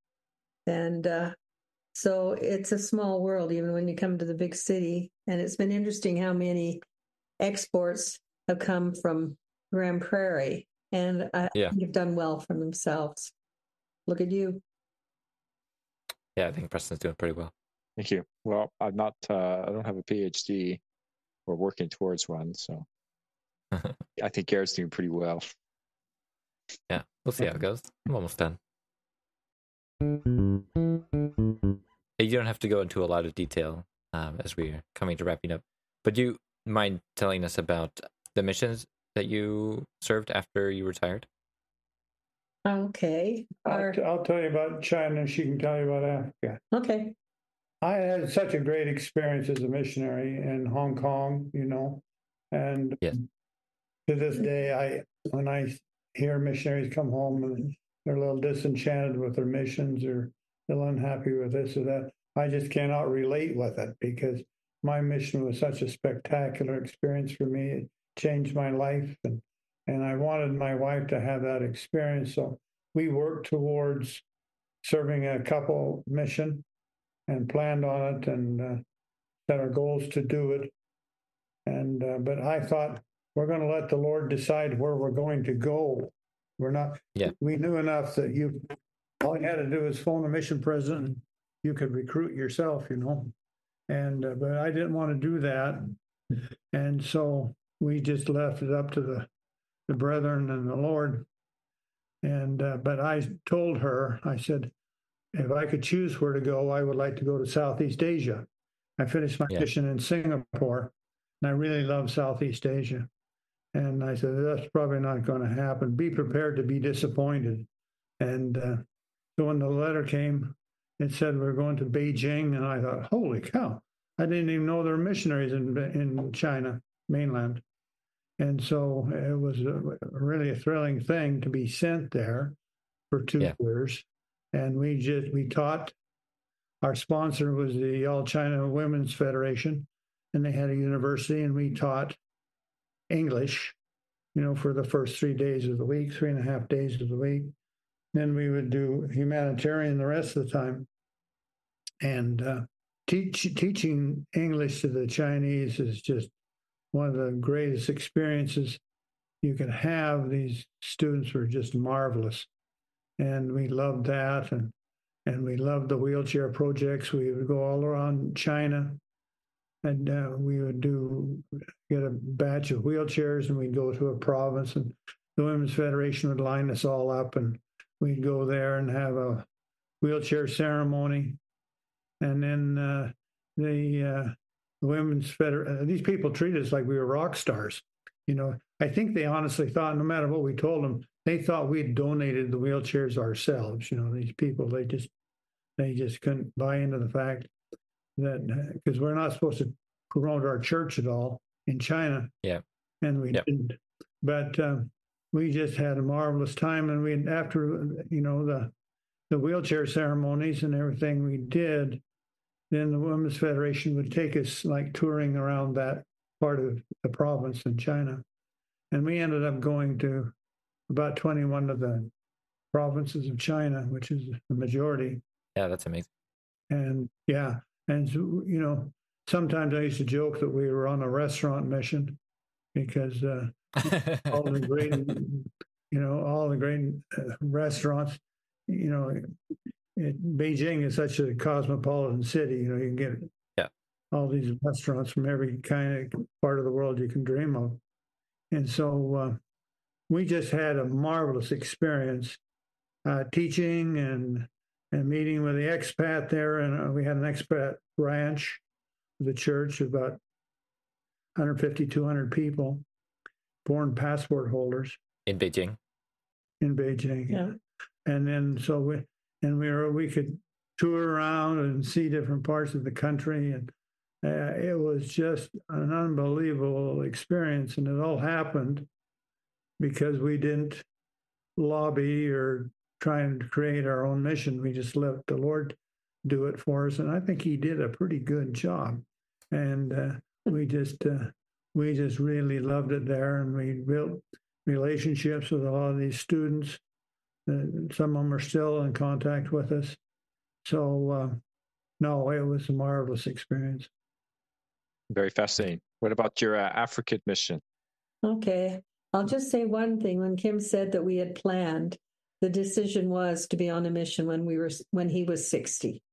And so it's a small world, even when you come to the big city. And it's been interesting how many exports have come from Grande Prairie. And I think have done well for themselves. Look at you. Yeah, I think Preston's doing pretty well. Thank you. Well, I'm not, I don't have a PhD. We're working towards one, so I think Garrett's doing pretty well. Yeah, we'll see how it goes. I'm almost done. You don't have to go into a lot of detail as we are coming to wrapping up, but do you mind telling us about the missions that you served after you retired? Okay. I'll tell you about China. She can tell you about Africa. Okay. I had such a great experience as a missionary in Hong Kong, and Yes. to this day, when I hear missionaries come home and they're a little disenchanted with their missions or they're unhappy with this or that, I just cannot relate with it because my mission was such a spectacular experience for me. It changed my life, and I wanted my wife to have that experience. So we worked towards serving a couple mission and planned on it and set our goals to do it. And but I thought we're going to let the Lord decide where we're going to go. We're not. Yeah. We knew enough that all you had to do was phone a mission president. And you could recruit yourself, And but I didn't want to do that, and so we just left it up to the brethren and the Lord. And but I told her, I said, if I could choose where to go, I would like to go to Southeast Asia. I finished my mission in Singapore, and I really love Southeast Asia. And I said, that's probably not going to happen. Be prepared to be disappointed. And so when the letter came, it said we're going to Beijing, and I thought, holy cow! I didn't even know there were missionaries in China mainland. And so it was really a thrilling thing to be sent there for 2 years. And we taught. Our sponsor was the All China Women's Federation, and they had a university, and we taught English, for the first 3 days of the week, 3.5 days of the week. Then we would do humanitarian the rest of the time. And teaching English to the Chinese is just one of the greatest experiences you can have. These students were just marvelous. And we loved that. And we loved the wheelchair projects. We would go all around China, and we would get a batch of wheelchairs, and we'd go to a province, and the Women's Federation would line us all up, and we'd go there and have a wheelchair ceremony. And then the Women's Federation, these people treated us like we were rock stars. I think they honestly thought, no matter what we told them, they thought we'd donated the wheelchairs ourselves. These people, they just couldn't buy into the fact that, because we're not supposed to promote our church at all in China. Yeah. And we didn't. But we just had a marvelous time. And after, the wheelchair ceremonies and everything we did, then the Women's Federation would take us like touring around that part of the province in China. And we ended up going to about 21 of the provinces of China, which is the majority. Yeah, that's amazing. And and sometimes I used to joke that we were on a restaurant mission because all the great restaurants, Beijing is such a cosmopolitan city. You can get all these restaurants from every kind of part of the world you can dream of. And so we just had a marvelous experience teaching and meeting with the expat there. And we had an expat branch of the church, about 150, 200 people, foreign passport holders. In Beijing? In Beijing. Yeah. And then so we could tour around and see different parts of the country. And it was just an unbelievable experience. And it all happened because we didn't lobby or try and create our own mission. We just let the Lord do it for us. And I think he did a pretty good job. And we just really loved it there. And we built relationships with a lot of these students. Some of them are still in contact with us. So, no, it was a marvelous experience. Very fascinating. What about your African mission? Okay. I'll just say one thing. When Kim said that we had planned, the decision was to be on a mission when he was 60.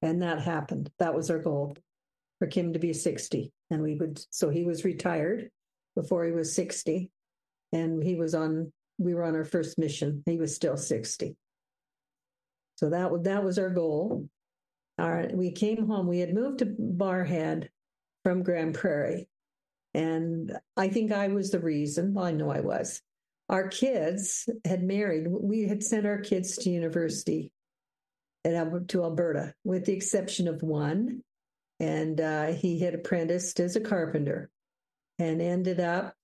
And that happened. That was our goal, for Kim to be 60. And so he was retired before he was 60. And we were on our first mission. He was still 60. So that was our goal. We came home. We had moved to Barhead from Grande Prairie. And I think I was the reason. Well, I know I was. our kids had married. We had sent our kids to university to Alberta, with the exception of one. And he had apprenticed as a carpenter and ended up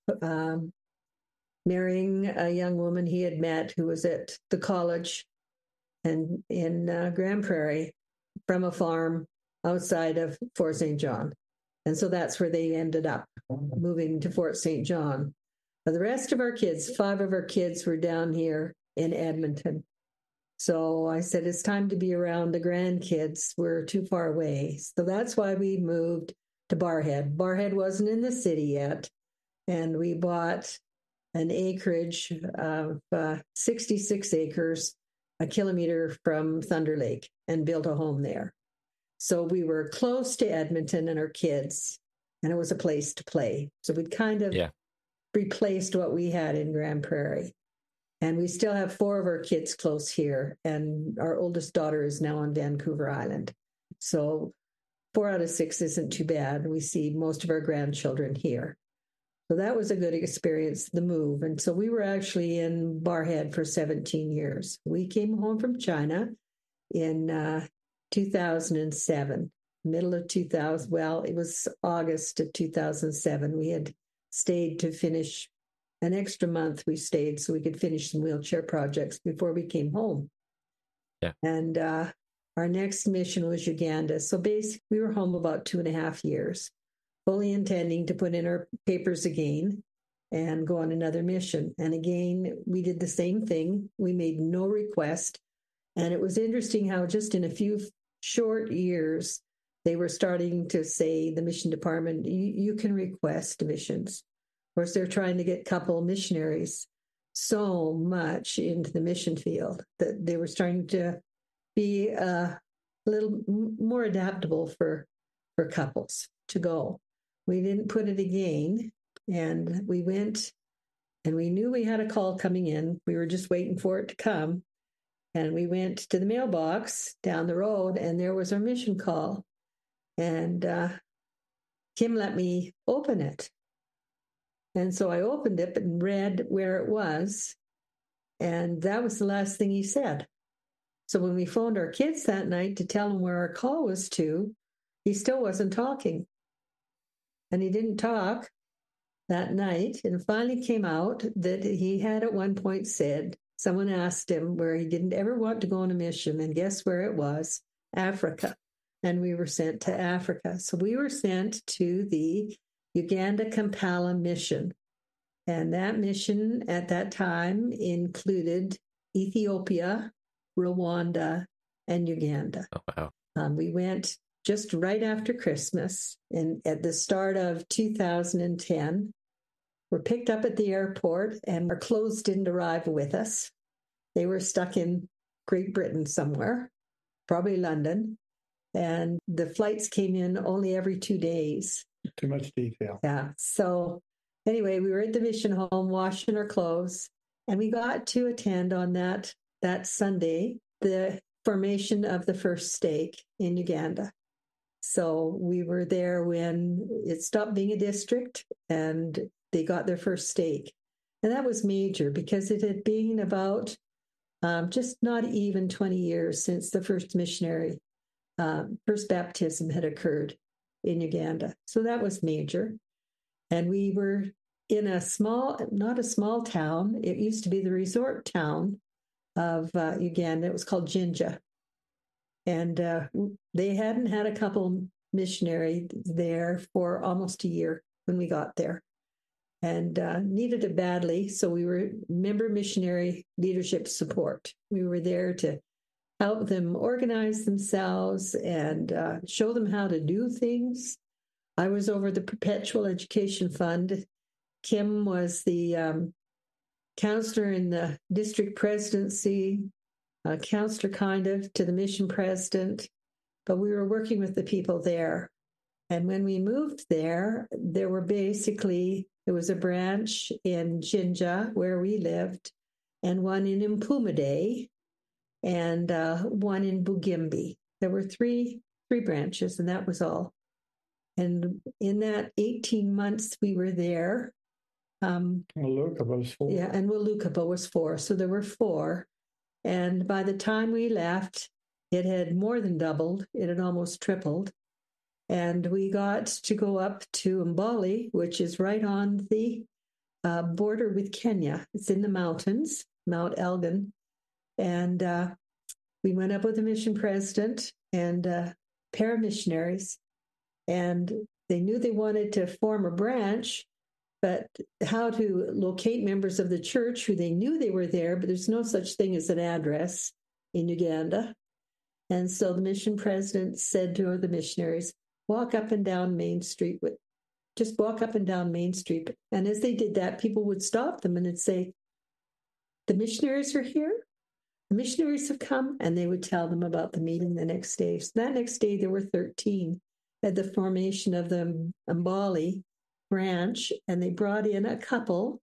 marrying a young woman he had met who was at the college and in Grande Prairie from a farm outside of Fort St. John. And so that's where they ended up, moving to Fort St. John. But the rest of our kids, 5 of our kids, were down here in Edmonton. So I said, it's time to be around the grandkids. We're too far away. So that's why we moved to Barrhead. Barrhead wasn't in the city yet. And we bought an acreage of 66 acres, a kilometer from Thunder Lake, and built a home there. So we were close to Edmonton and our kids, and it was a place to play. So we'd kind of replaced what we had in Grande Prairie. And we still have 4 of our kids close here, and our oldest daughter is now on Vancouver Island. So 4 out of 6 isn't too bad. We see most of our grandchildren here. So that was a good experience, the move. And so we were actually in Barrhead for 17 years. We came home from China in 2007, middle of 2000. Well, it was August of 2007. We had stayed to finish an extra month. We stayed so we could finish some wheelchair projects before we came home. Yeah. And our next mission was Uganda. So basically, we were home about 2.5 years, fully intending to put in our papers again and go on another mission. And again, we did the same thing. We made no request. And it was interesting how just in a few short years, they were starting to say, the mission department, you can request missions. Of course, they're trying to get couple missionaries so much into the mission field that they were starting to be a little more adaptable for couples to go. We didn't put it again, and we went, and we knew we had a call coming in. We were just waiting for it to come. And we went to the mailbox down the road, and there was our mission call. And Kim let me open it. And so I opened it and read where it was. And that was the last thing he said. So when we phoned our kids that night to tell them where our call was to, he still wasn't talking. And he didn't talk that night. And it finally came out that he had at one point said, someone asked him where he didn't ever want to go on a mission. And guess where it was? Africa. And we were sent to Africa. So we were sent to the Uganda Kampala mission. And that mission at that time included Ethiopia, Rwanda, and Uganda. Oh, wow. We went just right after Christmas, and at the start of 2010, were picked up at the airport, and our clothes didn't arrive with us. They were stuck in Great Britain somewhere, probably London, and the flights came in only every 2 days. Too much detail. Yeah. So anyway, we were at the mission home washing our clothes, and we got to attend on that Sunday the formation of the first stake in Uganda. So we were there when it stopped being a district and they got their first stake. And that was major because it had been about just not even 20 years since the first missionary, first baptism had occurred in Uganda. So that was major. And we were in not a small town. It used to be the resort town of Uganda. It was called Jinja. And they hadn't had a couple missionary there for almost a year when we got there, and needed it badly. So we were member missionary leadership support. We were there to help them organize themselves and show them how to do things. I was over the Perpetual Education Fund. Kim was the counselor in the district presidency, counselor kind of to the mission president, but we were working with the people there. And when we moved there, there was a branch in Jinja where we lived, and one in Mpumade, and one in Bugimbi. There were three branches, and that was all. And in that 18 months we were there, Luca was 4. Yeah, and Walukupa was 4. So there were 4. And by the time we left, it had more than doubled. It had almost tripled. And we got to go up to Mbali, which is right on the border with Kenya. It's in the mountains, Mount Elgon. And we went up with the mission president and paramissionaries. And they knew they wanted to form a branch, but how to locate members of the church who they knew they were there, but there's no such thing as an address in Uganda. And so the mission president said to the missionaries, walk up and down Main Street. Just walk up and down Main Street. And as they did that, people would stop them and would say, the missionaries are here. The missionaries have come. And they would tell them about the meeting the next day. So that next day, there were 13 at the formation of the Mbali branch. And they brought in a couple,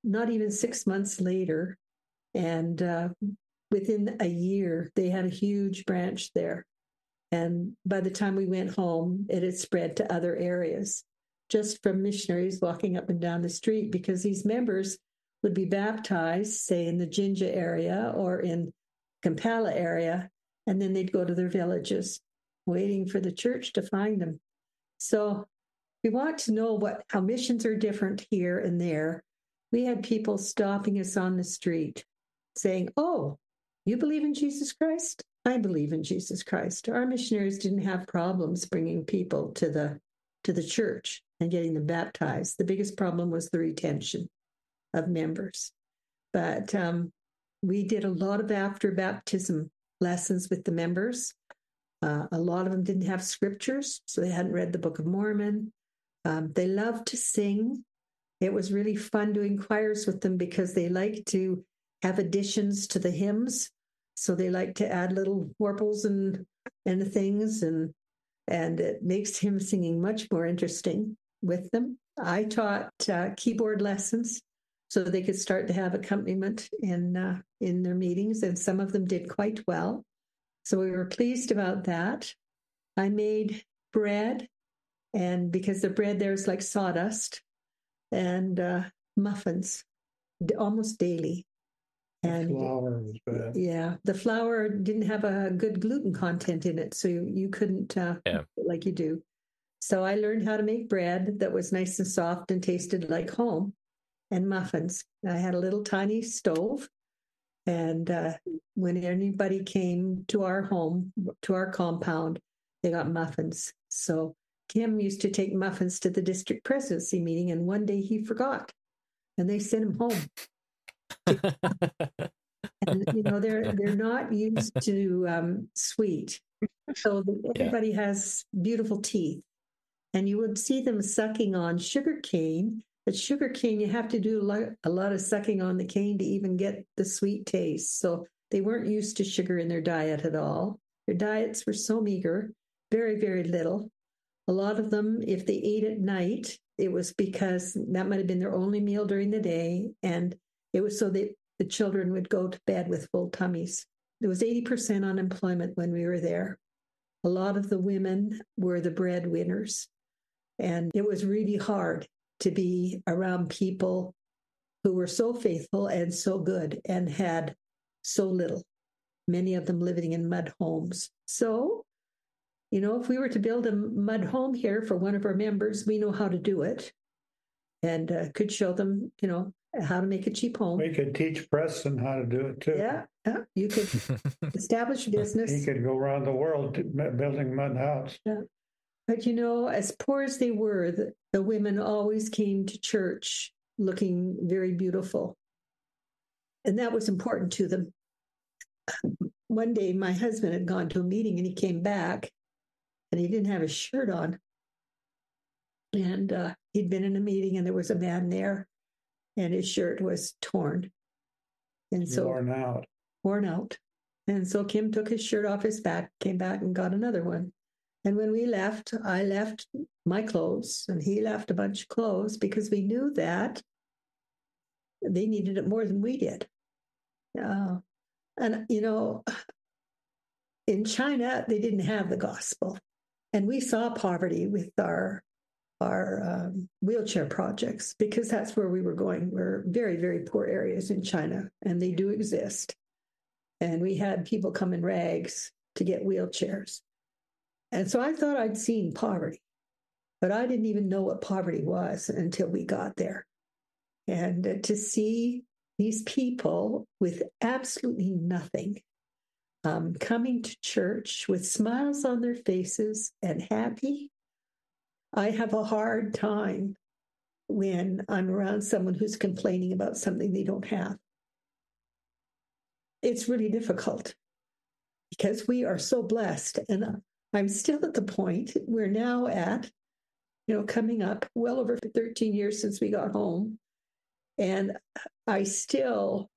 not even 6 months later. And within a year, they had a huge branch there. And by the time we went home, it had spread to other areas, just from missionaries walking up and down the street, because these members would be baptized, say, in the Jinja area or in Kampala area, and then they'd go to their villages, waiting for the church to find them. So we want to know how missions are different here and there. We had people stopping us on the street saying, oh, you believe in Jesus Christ? I believe in Jesus Christ. Our missionaries didn't have problems bringing people to the church and getting them baptized. The biggest problem was the retention of members. But we did a lot of after baptism lessons with the members. A lot of them didn't have scriptures, so they hadn't read the Book of Mormon. They loved to sing. It was really fun doing choirs with them because they liked to have additions to the hymns. So they like to add little warbles and things, and it makes hymn singing much more interesting with them. I taught keyboard lessons so they could start to have accompaniment in their meetings, and some of them did quite well. So we were pleased about that. I made bread, and because the bread there is like sawdust, and muffins almost daily. And flour was bad. Yeah, the flour didn't have a good gluten content in it, so you couldn't like you do. So I learned how to make bread that was nice and soft and tasted like home, and muffins. I had a little tiny stove, and when anybody came to our home, to our compound, they got muffins. So Kim used to take muffins to the district presidency meeting, and one day he forgot, and they sent him home. And they're not used to sweet, so everybody has beautiful teeth, and you would see them sucking on sugar cane. But sugar cane, you have to do a lot of sucking on the cane to even get the sweet taste. So they weren't used to sugar in their diet at all. Their diets were so meager, very, very little. A lot of them, if they ate at night, it was because that might have been their only meal during the day, and it was so that the children would go to bed with full tummies. There was 80% unemployment when we were there. A lot of the women were the breadwinners. And it was really hard to be around people who were so faithful and so good and had so little, many of them living in mud homes. So, if we were to build a mud home here for one of our members, we know how to do it, and could show them, how to make a cheap home. We could teach Preston how to do it too. Yeah, you could establish a business. He could go around the world building mud houses. Yeah. But as poor as they were, the women always came to church looking very beautiful. And that was important to them. One day, my husband had gone to a meeting and he came back and he didn't have his shirt on. And he'd been in a meeting and there was a man there and his shirt was torn. And so worn out. And so Kim took his shirt off his back, came back and got another one. And when we left, I left my clothes and he left a bunch of clothes because we knew that they needed it more than we did. And in China, they didn't have the gospel. And we saw poverty with our wheelchair projects, because that's where we were going. We're very, very poor areas in China, and they do exist. And we had people come in rags to get wheelchairs. And so I thought I'd seen poverty, but I didn't even know what poverty was until we got there. And to see these people with absolutely nothing coming to church with smiles on their faces and happy, I have a hard time when I'm around someone who's complaining about something they don't have. It's really difficult because we are so blessed. And I'm still at the point we're now at, coming up well over 13 years since we got home. And I still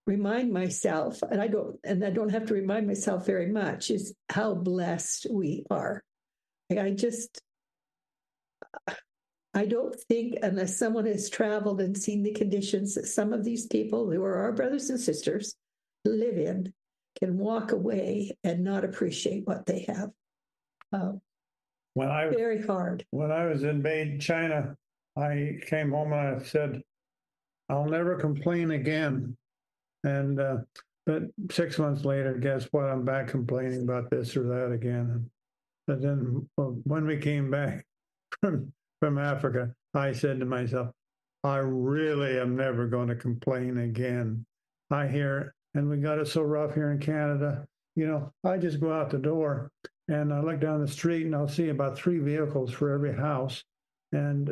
remind myself, and I don't have to remind myself very much, is how blessed we are. I don't think, unless someone has traveled and seen the conditions that some of these people who are our brothers and sisters live in, can walk away and not appreciate what they have. Very hard. When I was in Beijing, China, I came home and I said, I'll never complain again. And but 6 months later, guess what? I'm back complaining about this or that again. But then when we came back from Africa, I said to myself, I really am never going to complain again. I hear, and we got it so rough here in Canada, I just go out the door and I look down the street and I'll see about 3 vehicles for every house. And,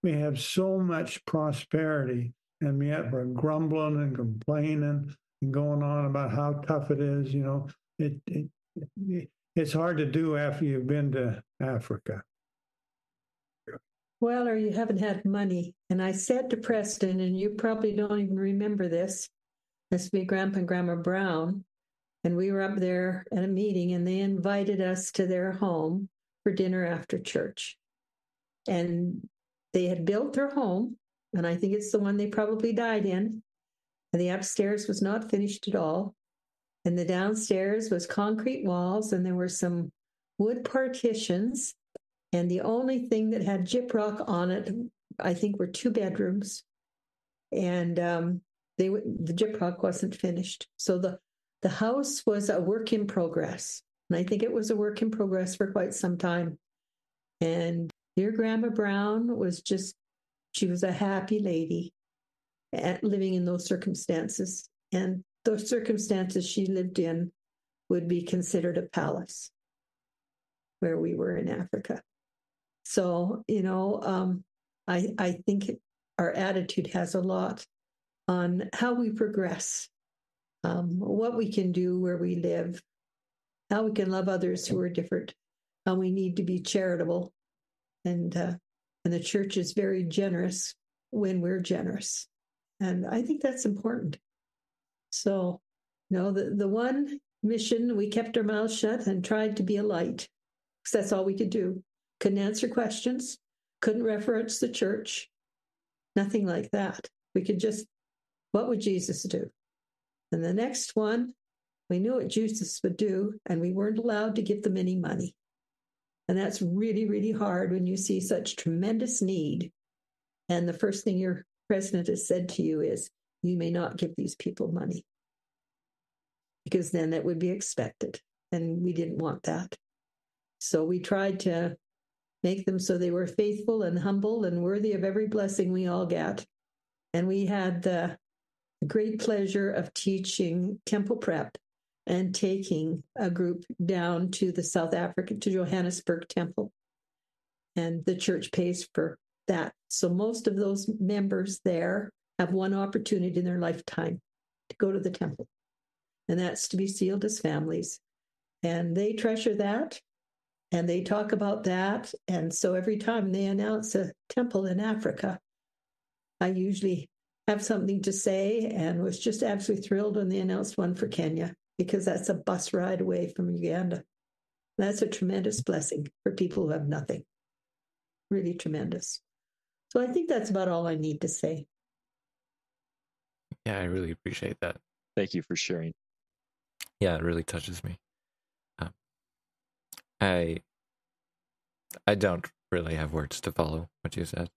we have so much prosperity, and yet we're grumbling and complaining and going on about how tough it is. It's hard to do after you've been to Africa. Well, or you haven't had money. And I said to Preston, and you probably don't even remember this, this would be Grandpa and Grandma Brown, and we were up there at a meeting, and they invited us to their home for dinner after church. And they had built their home, and I think it's the one they probably died in. And the upstairs was not finished at all. And the downstairs was concrete walls, and there were some wood partitions. And the only thing that had gyprock on it, I think, were 2 bedrooms. And the gyprock wasn't finished. So the house was a work in progress. And I think it was a work in progress for quite some time. And dear Grandma Brown she was a happy lady living in those circumstances. And those circumstances she lived in would be considered a palace where we were in Africa. So, I think our attitude has a lot on how we progress, what we can do where we live, how we can love others who are different, how we need to be charitable. And the church is very generous when we're generous. And I think that's important. So, the one mission, we kept our mouths shut and tried to be a light, because that's all we could do. Couldn't answer questions, couldn't reference the church, nothing like that. We could just, what would Jesus do? And the next one, we knew what Jesus would do, and we weren't allowed to give them any money. And that's really, really hard when you see such tremendous need. And the first thing your president has said to you is, you may not give these people money, because then that would be expected. And we didn't want that. So we tried to make them so they were faithful and humble and worthy of every blessing we all get. And we had the great pleasure of teaching temple prep and taking a group down to the South African, to Johannesburg Temple. And the church pays for that. So most of those members there have one opportunity in their lifetime to go to the temple. And that's to be sealed as families. And they treasure that. And they talk about that. And so every time they announce a temple in Africa, I usually have something to say, and was just absolutely thrilled when they announced one for Kenya, because that's a bus ride away from Uganda. That's a tremendous blessing for people who have nothing. Really tremendous. So I think that's about all I need to say. Yeah, I really appreciate that. Thank you for sharing. Yeah, it really touches me. I don't really have words to follow what you said,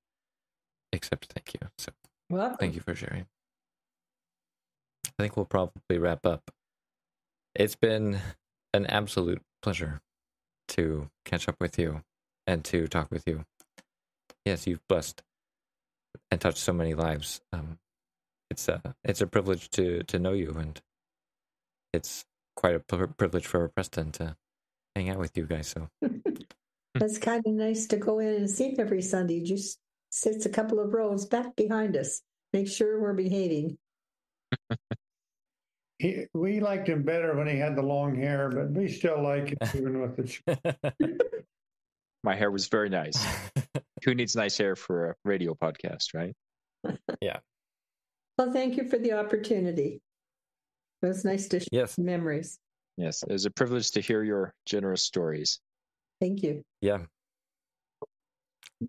except thank you. So Welcome. thank you for sharing. I think we'll probably wrap up. It's been an absolute pleasure to catch up with you and to talk with you. Yes, you've blessed and touched so many lives. It's a privilege to know you, and it's quite a privilege for Preston to hang out with you guys. So It's kind of nice to go in and see him every Sunday. Just sits a couple of rows back behind us. Make sure we're behaving. We liked him better when he had the long hair, but we still like him even with the. My hair was very nice. Who needs nice hair for a radio podcast, right? Yeah. Well, thank you for the opportunity. It was nice to share memories. Yes, it was a privilege to hear your generous stories. Thank you. Yeah.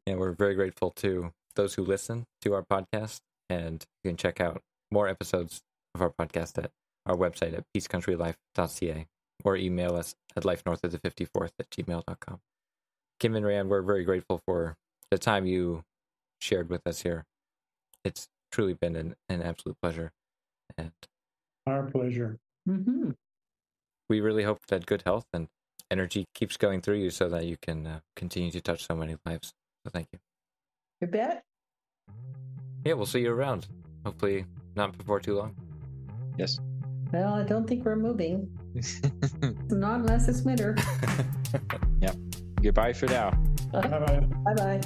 And we're very grateful to those who listen to our podcast, and you can check out more episodes of our podcast at our website at peacecountrylife.ca or email us at lifenorthofthe54th@gmail.com. Kim and Rand, we're very grateful for the time you shared with us here. It's truly been an absolute pleasure. And our pleasure. Mm-hmm. We really hope that good health and energy keeps going through you so that you can continue to touch so many lives. So thank you. You bet. Yeah, we'll see you around. Hopefully not before too long. Yes. Well, I don't think we're moving. Not unless it's winter. Yep. Goodbye for now. Bye-bye. Bye-bye.